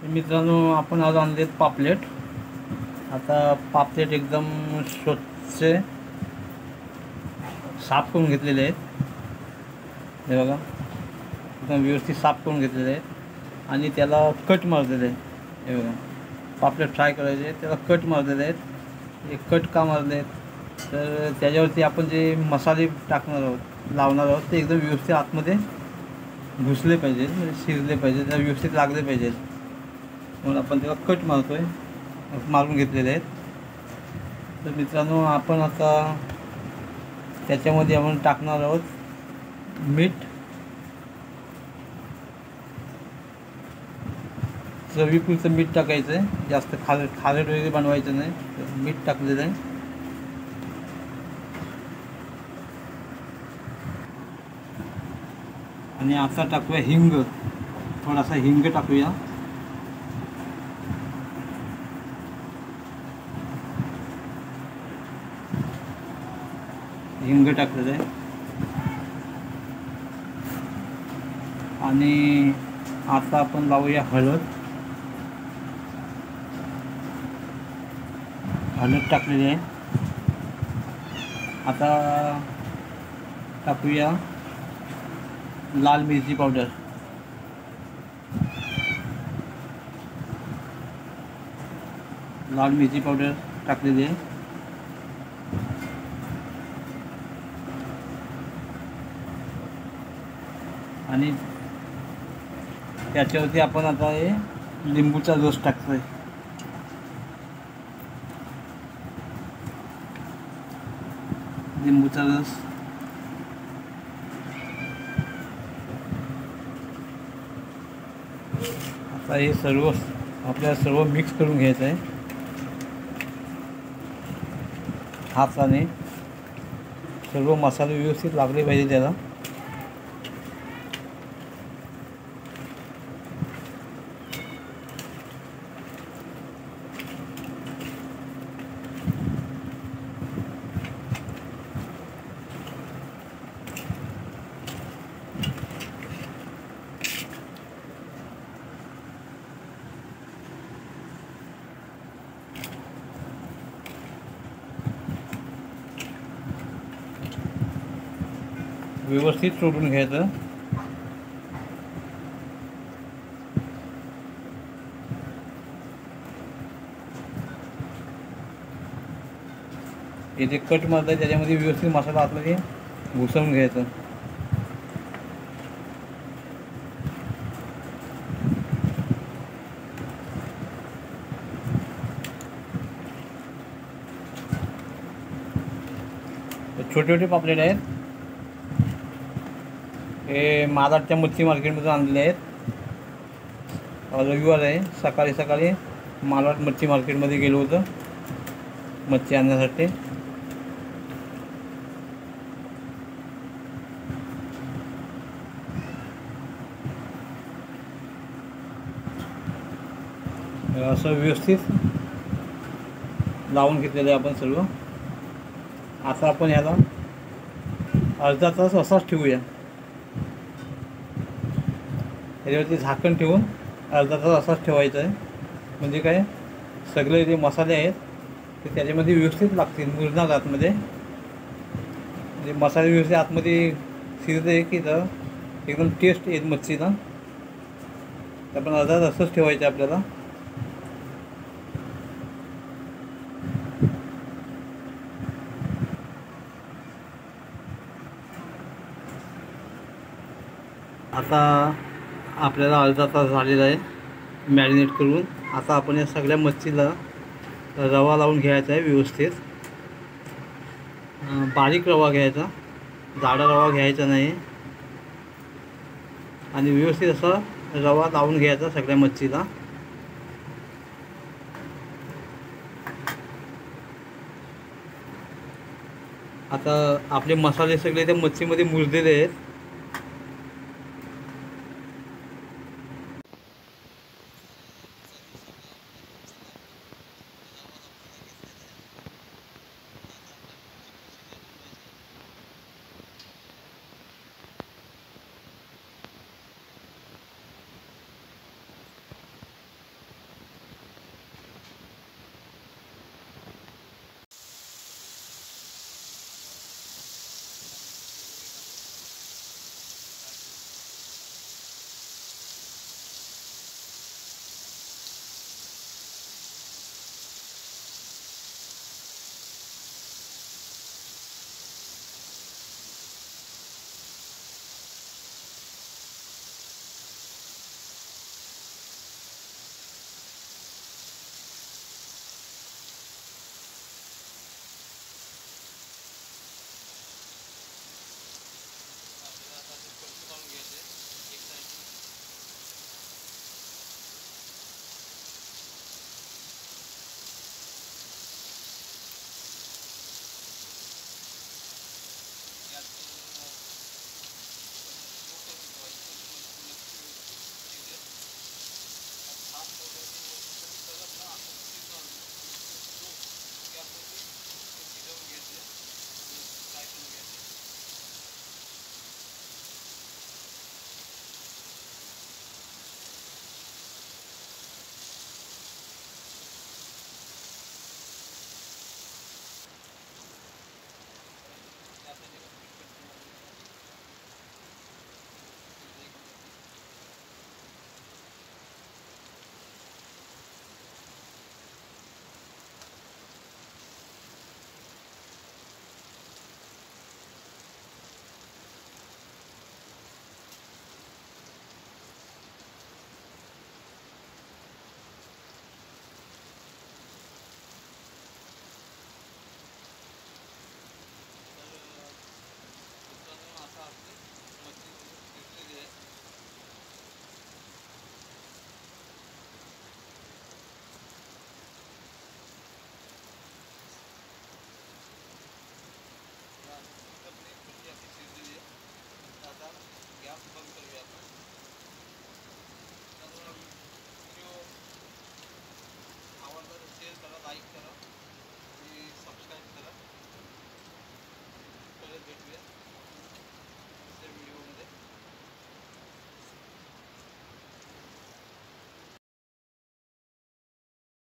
मित्रांनो, आपण आज आणलेत पापलेट. आता पापलेट एकदम स्वच्छ साफ करून घेतलेले आहेत. हे बघा, एकदम व्यवस्थित साफ करून घेतलेले आहेत आणि त्याला कट मारलेले आहे. हे बघा, पापलेट फ्राय करायचे, त्याला कट मारलेले आहेत. हे कट का मारले आहेत तर त्याच्यावरती आपण जे मसाले टाकणार आहोत, लावणार आहोत, ते एकदम व्यवस्थित आतमध्ये घुसले पाहिजेत, म्हणजे शिजले पाहिजेत, त्याला व्यवस्थित लागले पाहिजेत. म्हणून आपण त्याला कट मारतोय, मारून घेतलेले आहेत. तर मित्रांनो, आपण आता त्याच्यामध्ये आपण टाकणार आहोत मीठ, चवीपुरतं मीठ टाकायचं आहे. जास्त खारट वगैरे बनवायचं नाही. तर मीठ टाकलेलं आहे. आणि आता टाकूया हिंग, थोडासा हिंग टाकूया. हिंग टाकलेलं आहे. आणि आता आपण लावूया हळद. हळद टाकलेली आहे. आता टाकूया लाल मिरची पावडर. लाल मिरची पावडर टाकलेली आहे. आणि त्याच्यावरती आपण आता हे लिंबूचा रस टाकतोय. लिंबूचा रस आता हे सर्व आपल्याला सर्व मिक्स करून घ्यायचं आहे हाताने. सर्व मसाले व्यवस्थित लागले पाहिजे त्याला. व्यवस्थित चोळून घ्यायचं. हे जे कट मारतं त्याच्यामध्ये व्यवस्थित मसाला आतमध्ये घुसवून घ्यायचं. छोटे छोटे पापलेट आहेत. हे महाराष्ट्राच्या मच्छी मार्केटमधून आणलेले आहेत. रविवार आहे. सकाळी मालवाड मच्छी मार्केटमध्ये गेलो होतो मच्छी आणण्यासाठी. असं व्यवस्थित लावून घेतलेलं आहे आपण सर्व. आता आपण ह्याला अर्धा तास असाच ठेवूया. त्याच्यावरती झाकण ठेवून अर्धा तास असाच ठेवायचं आहे. म्हणजे काय, सगळे जे मसाले आहेत ते त्याच्यामध्ये व्यवस्थित लागतील, मुरणार आतमध्ये. म्हणजे मसाले व्यवस्थित आतमध्ये शिजले की तर एकदम टेस्ट येत मच्छीला. तर आपण अर्धा तास असंच ठेवायचं आपल्याला. आता आपल्याला अर्धा तास झालेला आहे मॅरिनेट करून. आता आपण या सगळ्या मच्छीला रवा लावून घ्यायचा आहे व्यवस्थित. बारीक रवा घ्यायचा, जाडा रवा घ्यायचा नाही. आणि व्यवस्थित असा रवा लावून घ्यायचा सगळ्या मच्छीला. आता आपले मसाले सगळे त्या मच्छीमध्ये मुरलेले आहेत.